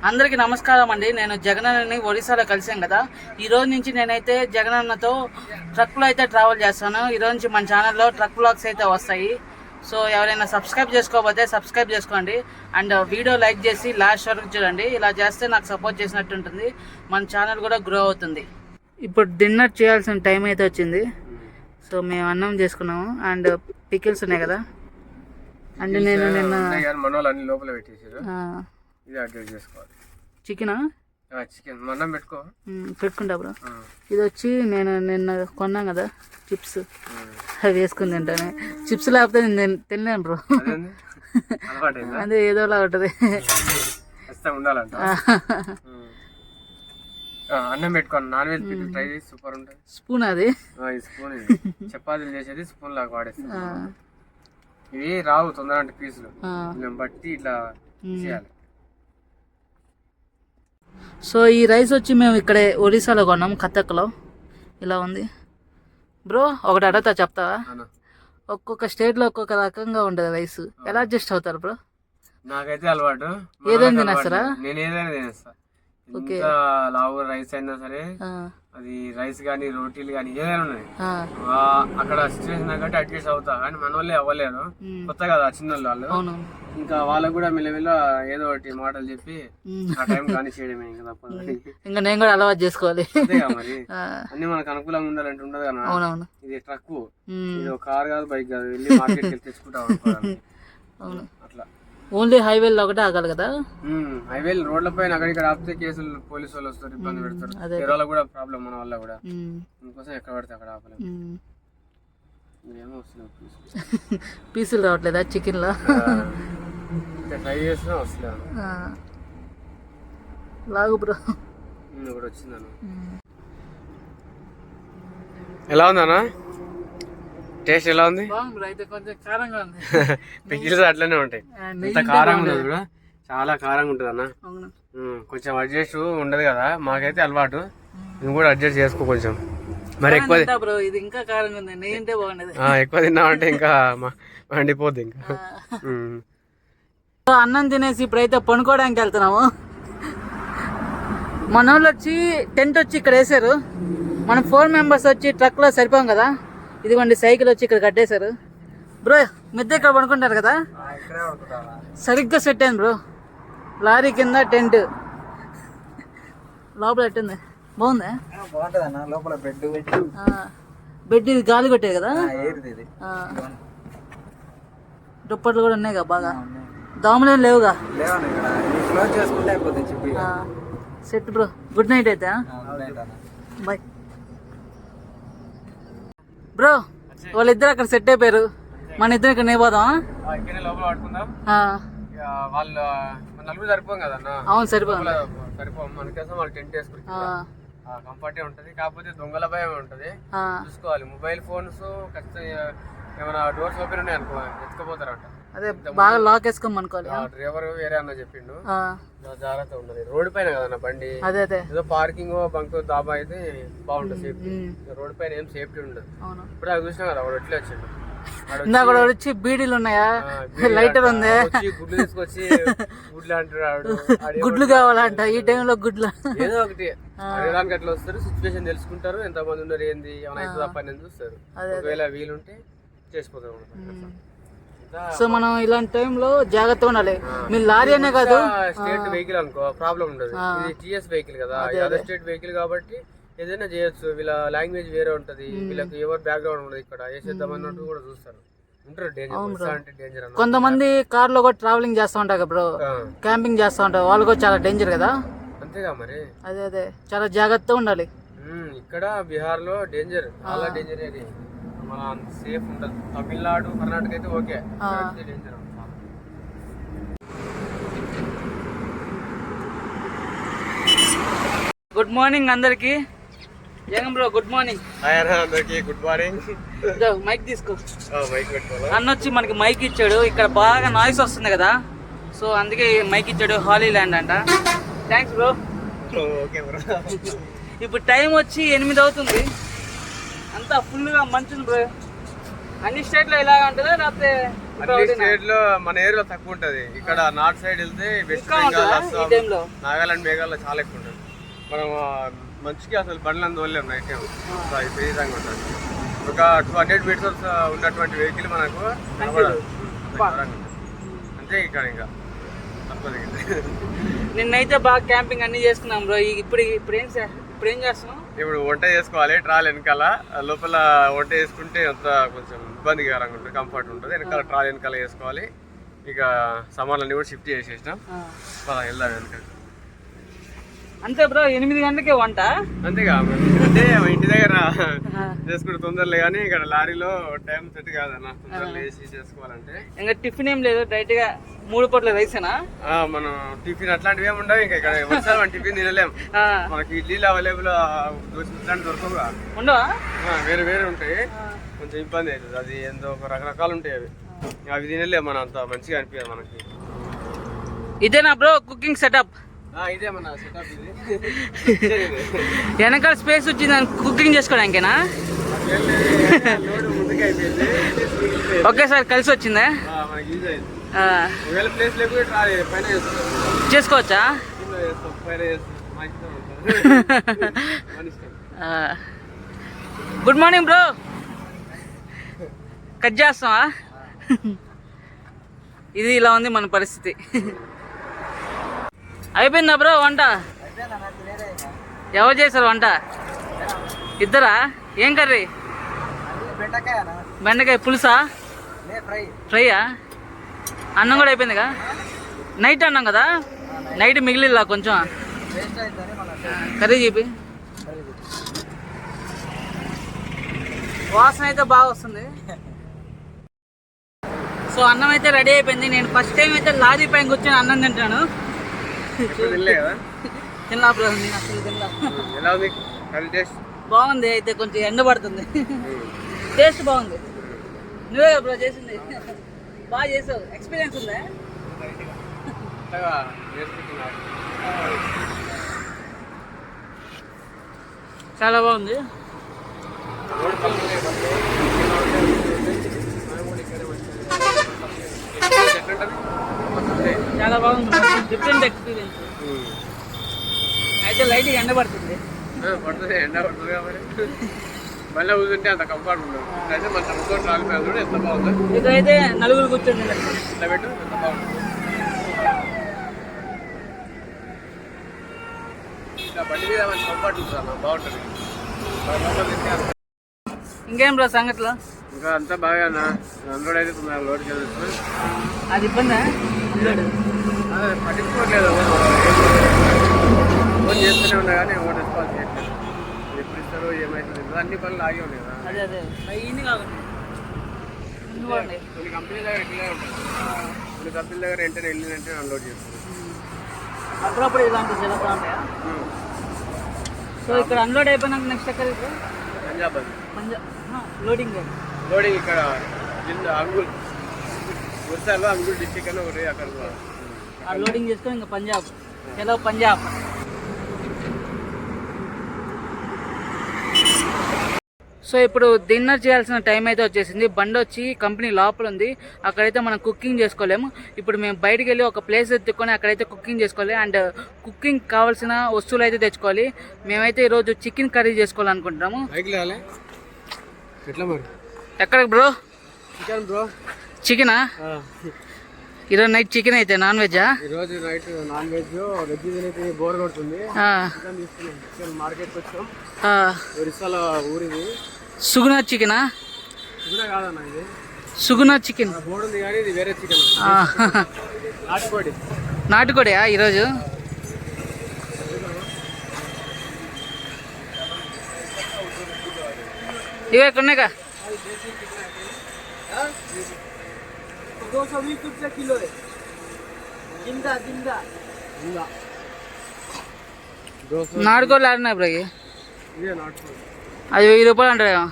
అందరికీ నమస్కారం అండి. నేను జగనన్నని ఒరిస్సాలో కలిసాం కదా. ఈ రోజు నుంచి నేనైతే జగనన్నతో ట్రక్లో అయితే ట్రావెల్ చేస్తాను. ఈ రోజు నుంచి మన ఛానల్లో ట్రక్ వ్లాగ్స్ అయితే వస్తాయి. సో ఎవరైనా సబ్స్క్రైబ్ చేసుకోకపోతే సబ్స్క్రైబ్ చేసుకోండి అండ్ వీడియో లైక్ చేసి లాస్ట్ వరకు చూడండి. ఇలా చేస్తే నాకు సపోర్ట్ చేసినట్టు ఉంటుంది, మన ఛానల్ కూడా గ్రో అవుతుంది. ఇప్పుడు డిన్నర్ చేయాల్సిన టైం అయితే వచ్చింది. సో మేము అన్నం చేసుకున్నాము అండ్ పికిల్స్ ఉన్నాయి కదా. అంటే నేను నిన్న చికెనా పెట్టుకుంటా బ్రో. ఇది వచ్చి నేను నిన్న కొన్నాను కదా చిప్స్, అవి వేసుకుని తింటాను. చిప్స్ లేకపోతే నేను తినలేను బ్రో, అదే ఏదోలా ఉంటుంది. అన్నం పెట్టుకోండి, నాన్ వెజ్ ట్రై చేసి సూపర్ ఉంటుంది. స్పూన్ అది స్పూన్ చపాతీలు చేసేది స్పూన్ లాగా వాడేస్తాం. ఇవి రావు తొందర అంటే పీసులు బట్టి ఇట్లా చేయాలి. సో ఈ రైస్ వచ్చి మేము ఇక్కడే ఒరిస్సాలో కొన్నాం, కథక్లో. ఇలా ఉంది బ్రో. ఒకటి అడగతా, చెప్తావా? ఒక్కొక్క స్టేట్లో ఒక్కొక్క రకంగా ఉంటుంది రైస్. ఎలా అడ్జస్ట్ అవుతారు బ్రో? నాకైతే అలవాటు, ఏదైనా తినేస్తారా? నేను ఏదైనా తినేస్తా. లావు రైస్ అయినా సరే, అది రైస్ గానీ రోటీలు గానీ ఏదైనా ఉన్నాయి, అక్కడ సిచ్యువేషన్ తగ్గట్టు అడ్జస్ట్ అవుతా. కానీ మన వాళ్ళే అవ్వలేరు, కొత్త కదా చిన్న వాళ్ళు. ఇంకా వాళ్ళకు కూడా మెల్లమెల్ల ఏదో ఒకటి మాటలు చెప్పి ఆ టైం కానీ చేయడమే. ఇంకా తప్పదు, ఇంకా నేను కూడా అలవాటు చేసుకోవాలి. మరి అన్ని మనకు అనుకూలంగా ఉండాలంటే ఉండదు కదా. ఇది ట్రక్, ఇది ఒక కార్ కాదు, బైక్ కాదు. వెళ్ళి మార్కెట్కి వెళ్ళి తెచ్చుకుంటా అట్లా. ఓన్లీ హైవేలో ఒకటే ఆగాలి కదా. హైవే రోడ్ల పైన అక్కడిక్కడ ఆపితే కేసులు పోలీసు వాళ్ళు వస్తారు, ఇబ్బంది పెడతారు. వాళ్ళకి కూడా ప్రాబ్లం, మన వల్ల కూడా. అందుకోసం ఎక్కడ పడితే అక్కడ ఆపలేదు. ఏమో వస్తుంది పీసులు రావట్లేదా చికెన్ లో? ట్రై చేసినా వస్తలేదు. లాగు బ్రో. ఇప్పుడు వచ్చిందన్న. ఎలా ఉందన్నా టేస్ట్? ఎలా ఉంది? పికిల్స్ అట్లనే ఉంటాయి, ఇంత కారంగా ఉండదు కూడా, చాలా కారంగా ఉంటుంది అన్న. కొంచెం అడ్జస్ట్ ఉండదు కదా, మాకైతే అలవాటు. నువ్వు కూడా అడ్జస్ట్ చేసుకో కొంచెం. మరి ఎక్కువ ఎక్కువ తిన్నామంటే ఇంకా మండిపోద్ది. ఇంకా అన్నం తినేసి ఇప్పుడైతే పనుకోవడానికి వెళ్తున్నాము. మన వాళ్ళు వచ్చి టెంట్ వచ్చి ఇక్కడ వేసారు. మనం 4 మెంబర్స్ వచ్చి ట్రక్లో సరిపోం కదా. ఇదిగోండి సైకిల్ వచ్చి ఇక్కడ కట్టేశారు. బ్రో మిద్దె ఇక్కడ పడుకుంటారు కదా, సరిగ్గా సెట్ అయింది బ్రో. లారీ కింద టెంట్, లోపల ఎట్టుంది? బాగుందా? లోపల బెడ్ ఇది గాలి కొట్టేది కదా. దుప్పట్లు కూడా ఉన్నాయి కదా బాగా. దోమలేం లేవుగా. Set bro. గుడ్ నైట్ అయితే. Bye bro. వాళ్ళిద్దరు అక్కడ సెట్ అయిపోయారు, మన ఇద్దరు ఇక్కడ పోదాం. వాళ్ళు నలుగురు సరిపోం కదా. అవును సరిపోం. మనకోసం వాళ్ళు టెంట్ వేసుకుని కంఫర్ట్ ఉంటది. కాకపోతే దొంగల భయం ఉంటది, చూసుకోవాలి. మొబైల్ ఫోన్స్ ఖచ్చితంగా ఏమైనా డోర్స్ ఓపెన్ ఉన్నాయి అనుకో ఎత్తుకుపోతారంట. అదే బాగా లాక్ వేసుకోమనుకోవాలి. డ్రైవర్ వేరే అన్న చెప్పిండు, జాగ్రత్త ఉండదు. రోడ్డు పైన కదన్న బండి. అదే ఏదో పార్కింగ్ బంక్ దాబా అయితే బాగుంటుంది సేఫ్టీ. రోడ్డు పైన ఏం సేఫ్టీ ఉండదు. ఇప్పుడు అది చూసినా కదా, వాడు ఎట్లా వచ్చిండు. వచ్చి బీడీలు ఉన్నాయా, లైటర్ ఉంది, గుడ్లు తీసుకొచ్చి గుడ్లు అంటాడు. గుడ్లు కావాలంట ఈ టైంలో. గుడ్లు ఏదో ఒకటి అడగడానికి అట్లా వస్తారు, సిచ్యువేషన్ తెలుసుకుంటారు, ఎంత మంది ఉన్నారు ఏంది ఏమైనా అవుతుందా పని చూస్తారు. ఒకవేళ వీలుంటే చేసిపోతారు. సో మనం ఇలాంటి టైంలో జాగ్రత్తగా ఉండాలి. మీరు లారీ అనే కాదు, స్టేట్ వెహికల్ అనుకో ప్రాబ్లం ఉండదు. ఇది టీఎస్ వెహికల్ కదా, అదర్ స్టేట్ వెహికల్ కాబట్టి ఏదైనా చేయొచ్చు. వీళ్ళ లాంగ్వేజ్ వేరే ఉంటది, వీళ్ళకి ఎవరు బ్యాక్గ్రౌండ్ ఉండదు. ఇక్కడ వేసేద్దామన్నట్టు కూడా చూస్తారు, ఉంటారు. డేంజర్. కొంతమంది కార్ లో కూడా ట్రావెలింగ్ చేస్తూ ఉంటారు బ్రో, క్యాంపింగ్ చేస్తూ ఉంటారు. వాళ్ళు కూడా చాలా డేంజర్ కదా. అంతేగా మరి. అదే చాలా జాగ్రత్తగా ఉండాలి. ఇక్కడ బీహార్ లో డేంజర్, చాలా డేంజర్. అది మన సేఫ్ ఉండదు. తమిళనాడు కర్ణాటక అయితే ఓకే, డేంజర్. గుడ్ మార్నింగ్ అందరికి. Jagan bro good morning. అందరికి గుడ్ మార్నింగ్. మైక్ తీసుకో. అన్న వచ్చి మనకి మైక్ ఇచ్చాడు. ఇక్కడ బాగా నాయిస్ వస్తుంది కదా, సో అందుకే మైక్ ఇచ్చాడు. హాలీ ల్యాండ్ అంట. Thanks bro. ఇప్పుడు టైం వచ్చి 8 అవుతుంది. అంతా ఫుల్గా మంచి బ్రో. అన్ని స్టేట్ లో ఇలా ఉంటుందా లేకపోతే అన్ని స్టేట్ లో మన ఏరియాలో తక్కువ ఉంటది. ఇక్కడ నార్త్ సైడ్ వెళ్తే వెస్ట్ బెంగాల్, అస్సాం, నాగాలాండ్, మేఘాల్లో చాలా ఎక్కువ ఉంటుంది. మనం మంచిగా అసలు బండ్లను తోలేము నైట్ టైం. విపరీతంగా ఉంటుంది. ఒక 200 మీటర్స్ ఉన్నటువంటి వెహికల్ మనకు అంతే. ఇక్కడ ఇంకా నిన్నైతే బాగా క్యాంపింగ్ అన్ని చేసుకున్నాం బ్రో. ఇప్పుడు ఏం చేస్తున్నాం? ఇప్పుడు వంట చేసుకోవాలి. ట్రాల్ వెనకాల, లోపల వంట చేసుకుంటే అంత కొంచెం ఇబ్బందికరంగా ఉంటుంది, కంఫర్ట్ ఉంటుంది. వెనకాల ట్రాల్ వెనకాల చేసుకోవాలి. ఇక సామాన్లన్నీ కూడా షిఫ్ట్ చేసేసినాం. వెళ్దాం వెనకాల. అంతే బ్రో, 8 గంటలకే వంట. అంతేగా, అంటే ఇంటి దగ్గర చేసుకుంటే తొందరలే, కానీ ఇక్కడ లారీలో టైం సెట్ కాదన్న. తొందరలు వేసి చేసుకోవాలంటే ఇంకా టిఫిన్ ఏం లేదు, డైరెక్ట్ గా 3 పూట్ల రైసేనా? మనం టిఫిన్ అట్లాంటివి ఏమి ఉండవు. ఇంకా ఇక్కడ వచ్చారు మనం టిఫిన్ తినలేము. మనకి ఇడ్లీలు అవైలబుల్, దోశ ఇట్లాంటి దొరకవుగా, ఉండవా? వేరే వేరే ఉంటాయి. కొంచెం ఇబ్బంది అవుతుంది. అది ఎంతో ఒక రకరకాలు ఉంటాయి. అవి తినలేము. మనం అంత మంచిగా అనిపించదు మనకి. ఇదేనా బ్రో కుకింగ్ సెటప్? ఇదే మన సెటప్. ఇది వెనకాల స్పేస్ వచ్చింది కుకింగ్ చేసుకోవడానికేనా? ఒకేసారి కలిసి వచ్చిందా? చేసుకోవచ్చా? Good morning bro. కట్ చేస్తావా? ఇది ఇలా ఉంది మన పరిస్థితి. అయిపోయిందా బ్రో వంట? ఎవరు చేశారు వంట? ఇద్దరా? ఏం కర్రీ? బెండకాయ పులుసా? ఫ్రైయా? అన్నం కూడా అయిపోయిందిగా? నైట్ అన్నం కదా, నైట్ మిగిలిలా కొంచెం కర్రీ చెప్పి. వాసన అయితే బాగా వస్తుంది. సో అన్నం అయితే రెడీ అయిపోయింది. నేను ఫస్ట్ టైం అయితే లారీ పైన కూర్చొని అన్నం తింటాను. తిన్నా బ్రో, నేను అసలు తిన్నా. బాగుంది. అయితే కొంచెం ఎండ పడుతుంది. టేస్ట్ బాగుంది. నువ్వే బ్రో చేసింది? బాగా చేసావు. ఎక్స్పీరియన్స్ ఉందా? చాలా బాగుంది. చాలా బాగుంది. Different experience. అయితే లైట్గా ఎండ పడుతుంది. ఎండ పడుతుంది కాబట్టి మళ్ళీ కూర్చుంటే అంత కంఫర్ట్ ఉండదు. అయితే మన సంతోషం రాలిపోయాడు కూడా ఎంత బాగుంది. ఇదైతే నలుగురు కూర్చోండి. ఇట్లా పెట్టు, ఎంత బాగుంటుంది. ఇట్లా బండి మీద మంచి కంఫర్ట్ ఉంటుంది అన్న, బాగుంటుంది. ఇంకేం బ్రో సంగతిలో? ఇంకా అంతా బాగా అన్లోడ్ అయితే లోడ్ చేస్తుంది. అది ఇబ్బందా? పట్టించుకోవట్లేదు. ఫోన్ చేస్తూనే ఉన్నా కానీ ఎవరు రెస్పాన్స్ చేయట్లేదు. ఎప్పుడు ఇస్తారు, ఏమవుతుంది, అన్ని పనులు ఆగి ఉన్నాయి కదా. కొన్ని కంపెనీల దగ్గర ఎట్లా ఉంటుంది, కొన్ని కంపెనీల దగ్గర వెంటనే వెళ్ళినంటే అన్లోడ్ చేస్తుంది. అప్పుడప్పుడు ఇలాంటి జరుగుతూ ఉంటాయా? సో ఇక్కడ అన్లోడ్ అయిపోయినాక నెక్స్ట్ ఎక్కడ? పంజాబ్. లోడింగ్ ఇక్కడ అంగుల్, ఒరిస్సాలో అంగుల్ డిస్టిక్ అని ఒకటి, అక్కడ లోడింగ్ చేసుకొని ఇంకా పంజాబ్. చలో పంజాబ్. సో ఇప్పుడు డిన్నర్ చేయాల్సిన టైం అయితే వచ్చేసింది. బండి వచ్చి కంపెనీ లోపల ఉంది. అక్కడైతే మనం కుకింగ్ చేసుకోలేము. ఇప్పుడు మేము బయటికి వెళ్ళి ఒక ప్లేస్ ఎత్తుకొని అక్కడైతే కుకింగ్ చేసుకోవాలి. అండ్ కుకింగ్ కావాల్సిన వస్తువులు అయితే తెచ్చుకోవాలి. మేమైతే ఈరోజు చికెన్ కర్రీ చేసుకోవాలనుకుంటున్నాము. ఎక్కడికి బ్రో? Chicken bro. చికెనా? ఈరోజు నైట్ చికెన్ అయితే నాన్ వెజ్జా? ఈరోజు నైట్ నాన్ వెజ్. వెజ్ తినేది బోర్ కొడుతుంది. చికెన్ మార్కెట్కి వచ్చాం. ఒరిస్సాలో ఊరిది. సుగుణ చికెనా? సుగుణ కాదన్న, ఇది సుగుణ చికెన్. బోర్డు ఉంది కానీ ఇది వేరే చికెన్. నాటుకోడి. నాటుకోడియా ఈరోజు? ఇవి ఎక్కడ ఉన్నాయిగా? 220 रुपये किलो है. जिंदा जिंदा जिंदा. నాటుకోళ్ళు ఆడినాయి బ్రో. ये नाटकोल అది 1000 రూపాయలు అంటారు.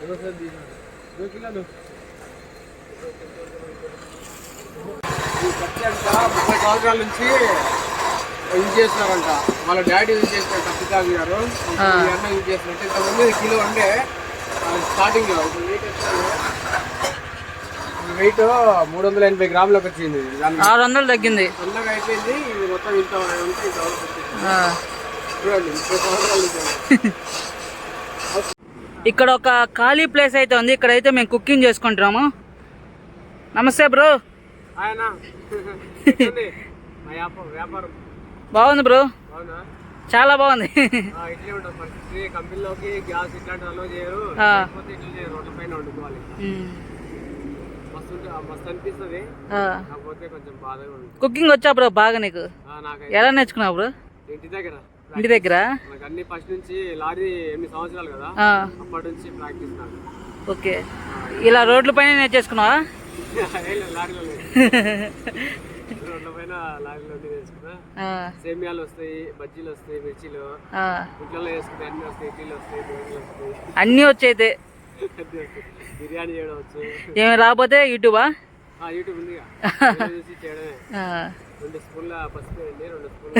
2 किलो दो. 30 సంవత్సరాల నుంచి యూజ్ చేస్తున్నారంట. వాళ్ళ డాడీ యూజ్ చేస్తారు, కత్తికాయ గారు యూజ్ చేస్తున్నట్టు. ఇంతకుముందు కిలో ఉండే స్టార్టింగ్ 1 లీటర్ వెయిట్ 380 గ్రాములకు వచ్చింది, 600 తగ్గింది. తొందరగా అయిపోయింది. ఇది మొత్తం ఇంత ఉంటే చూడండి. ఇక్కడ ఒక ఖాళీ ప్లేస్ అయితే ఉంది, ఇక్కడైతే మేము కుకింగ్ చేసుకుంటున్నాము. నమస్తే బ్రో. వ్యాపారం బాగుంది బ్రో, చాలా బాగుంది. ఇట్లే ఉంటుంది పరిస్థితి. కంపెనీలోకి గ్యాస్ ఇట్లాంటి అలో చేయరు, ఇట్లనే రోడ్ల పైన వండుకోవాలి. మస్తు అనిపిస్తుంది, కాకపోతే కొంచెం బాధగా ఉంది. కుకింగ్ వచ్చా బ్రో బాగా నీకు? ఎలా నేర్చుకున్నావు బ్రో? ఇంటి దగ్గర. నాకు అన్ని ఫస్ట్ నుంచి లారీ 8 సంవత్సరాలు కదా, అప్పటి నుంచి ప్రాక్టీస్ నాకు. ఓకే, ఇలా రోడ్ల పైన నేర్చేసుకున్నావా? లారీలో రోడ్ల పైన లారీలో నేర్చుకున్నా. సేమియాలు వస్తాయి, బజ్జీలు వస్తాయి, మిర్చీలు ఇంట్లో వేసుకుంటే అన్ని వస్తాయి, ఇడ్లీలు వస్తాయి, దోశలు వస్తాయి, అన్నీ వచ్చాయితే. బిర్యానీ చేయడం వచ్చు. ఏమి రాకపోతే యూట్యూబా? యూట్యూబ్ ఉంది చూసి చేయడమే. 2 స్పూన్ల పసుపు వేయండి, 2 స్పూన్ల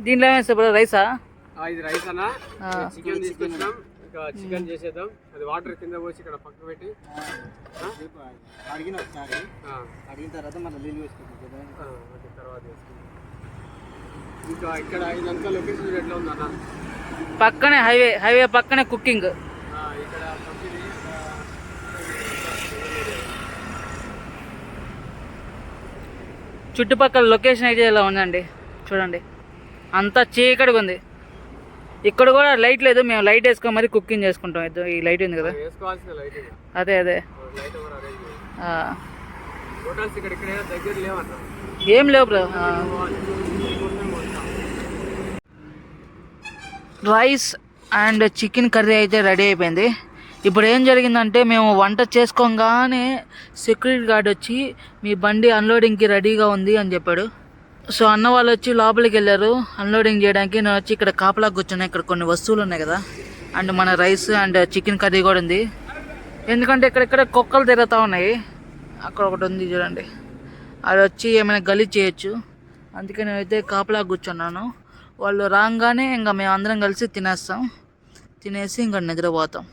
దీంట్లో ఏమేస్తా బ్రో? రైసా? ఇది రైస్ అన్నా. చికెన్ తీసుకొచ్చినాం, ఇంకా చికెన్ చేసేద్దాం. అది వాటర్ కింద పోసి ఇక్కడ పక్కన పెట్టి అడిగిన తర్వాత మళ్ళీ నీళ్ళు వేసుకుంటాం. తర్వాత ఇంకా ఇక్కడ ఇదంతా లొకేషన్ ఎట్లా ఉందన్న? పక్కనే హైవే పక్కనే కుకింగ్. ఇక్కడ చుట్టుపక్కల లొకేషన్ అయితే ఇలా ఉందండి, చూడండి అంతా చీకటిగా ఉంది. ఇక్కడ కూడా లైట్ లేదు, మేము లైట్ వేసుకొని మరి కుకింగ్ చేసుకుంటాం. ఈ లైట్ ఉంది కదా, అదే ఏం లేవు bro. Rice and chicken curry అయితే రెడీ అయిపోయింది. ఇప్పుడు ఏం జరిగిందంటే మేము వంట చేసుకోగానే సెక్యూరిటీ గార్డ్ వచ్చి మీ బండి అన్లోడింగ్కి రెడీగా ఉంది అని చెప్పాడు. సో అన్న వాళ్ళు వచ్చి లోపలికి వెళ్ళారు అన్లోడింగ్ చేయడానికి. నేను వచ్చి ఇక్కడ కాపలా కూర్చున్నా. ఇక్కడ కొన్ని వస్తువులు ఉన్నాయి కదా, అండ్ మన రైస్ అండ్ చికెన్ కర్రీ కూడా ఉంది. ఎందుకంటే ఇక్కడ కుక్కలు తిరుగుతూ ఉన్నాయి. అక్కడ ఒకటి ఉంది చూడండి, అది వచ్చి ఏమైనా గలీజ్ చేయొచ్చు. అందుకే నేనైతే కాపలా కూర్చున్నాను. వాళ్ళు రాగానే ఇంకా మేము అందరం కలిసి తినేస్తాం, తినేసి ఇంకా నిద్రపోతాం.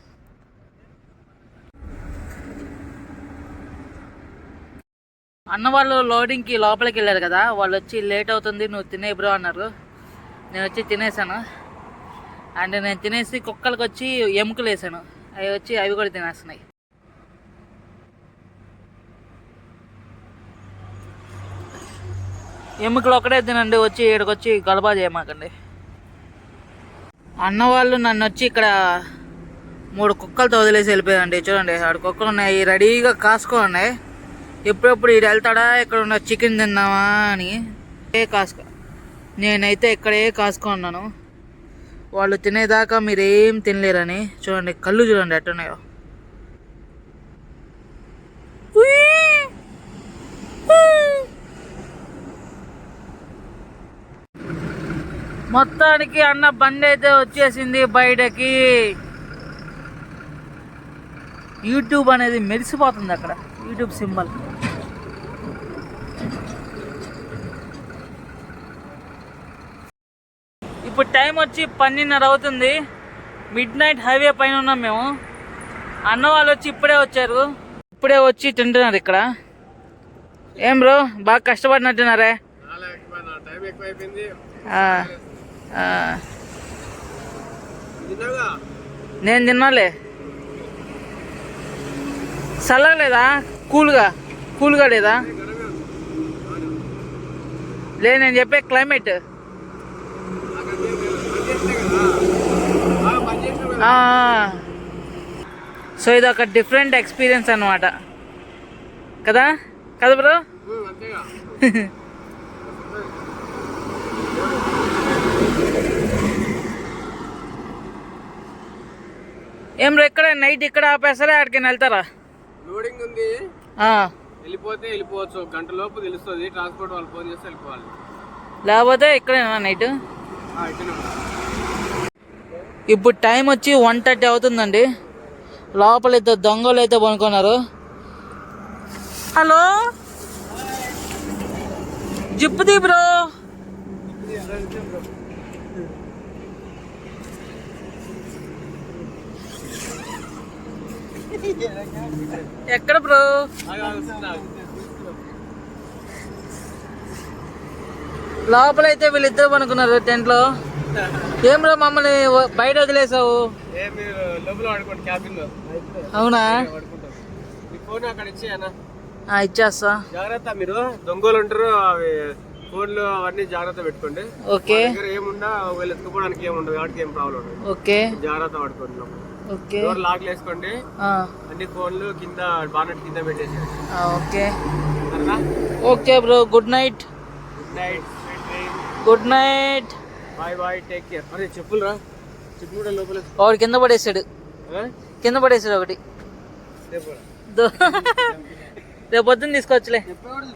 అన్న వాళ్ళు లోడింగ్కి లోపలికి వెళ్ళారు కదా, వాళ్ళు వచ్చి లేట్ అవుతుంది నువ్వు తినే బ్రో అన్నారు. నేను వచ్చి తినేసాను. అండ్ నేను తినేసి కుక్కలకు వచ్చి ఎముకలు వేసాను, అవి కూడా తినేస్తున్నాయి. ఎముకలు ఒకటే తినండి, వచ్చి ఇక్కడికి వచ్చి గలబా చేయమాకండి. అన్న వాళ్ళు నన్ను వచ్చి ఇక్కడ 3 కుక్కలతో వదిలేసి వెళ్ళిపోయారండి. చూడండి ఆడ కుక్కలు ఉన్నాయి, రెడీగా కాసుకొని ఉన్నాయి. ఎప్పుడెప్పుడు ఇటు వెళ్తాడా ఇక్కడ ఉన్న చికెన్ తిందామా అని నేనైతే ఇక్కడే కాసుకున్నాను. వాళ్ళు తినేదాకా మీరేం తినలేరని. చూడండి కళ్ళు చూడండి ఎట్టున్నాయో. మొత్తానికి అన్న బండి అయితే వచ్చేసింది బయటకి. యూట్యూబ్ అనేది మెరిసిపోతుంది అక్కడ, యూట్యూబ్ సింబల్. ఇప్పుడు టైం వచ్చి 12:30 అవుతుంది. మిడ్-నైట్ హైవే పైన ఉన్నాం మేము. అన్న వాళ్ళు వచ్చి ఇప్పుడే వచ్చారు, ఇప్పుడే వచ్చి తింటున్నారు ఇక్కడ. ఏం బ్రో బాగా కష్టపడినట్టున్నారే? నేను తిన్నాలే. చల్లగా లేదా? కూల్గా లేదా? లేదు నేను చెప్పే క్లైమేట్. సో ఇది ఒక డిఫరెంట్ ఎక్స్పీరియన్స్ అన్నమాట కదా బ్రో? ఏం బ్రో ఇక్కడ నైట్ ఇక్కడ ఆపేస్తారా, ఆడికైనా వెళ్తారా? లోడింగ్ ఉంది, వెళ్ళిపోవచ్చు. గంట లోపు తెలుస్తుంది. ట్రాన్స్పోర్ట్ వాళ్ళు ఫోన్ చేస్తే వెళ్ళిపోవాలి, లేకపోతే ఇక్కడేనా నైట్. ఇప్పుడు టైం వచ్చి 1:30 అవుతుందండి. లోపల ఇద్దరు దొంగలు అయితే పనుకున్నారు. హలో జిప్పుది బ్రో. ఎక్కడ బ్రో? లోపలైతే వీళ్ళిద్దరు పనుకున్నారు టెంట్ లో. ఏం బ్రో మమ్మల్ని బయట వదిలేసావు? అవునా? ఇచ్చేస్తా. జాగ్రత్త, మీరు దొంగలు ఉంటారు, అవి ఫోన్లు అవన్నీ జాగ్రత్త పెట్టుకోండి. ఓకే. ఏముండా వీళ్ళు ఎత్తుకోవడానికి ఏముండదు కాబట్టి ఏం ప్రాబ్లం ఉండదు. ఓకే, జాగ్రత్త పడుకోండి. ఓకే, డోర్ లాక్ వేసుకోండి. అన్ని ఫోన్లు కింద బానెట్ కింద పెట్టేసి. Okay okay bro. Good night. Good night. Good night. Bye bye. Take care. అరే చెప్పులు రా, చెప్పు కూడా లోపల. ఒకటి కింద పడేసాడు, కింద పడేసాడు ఒకటి. రేపు పొద్దున్న తీసుకోవచ్చులే.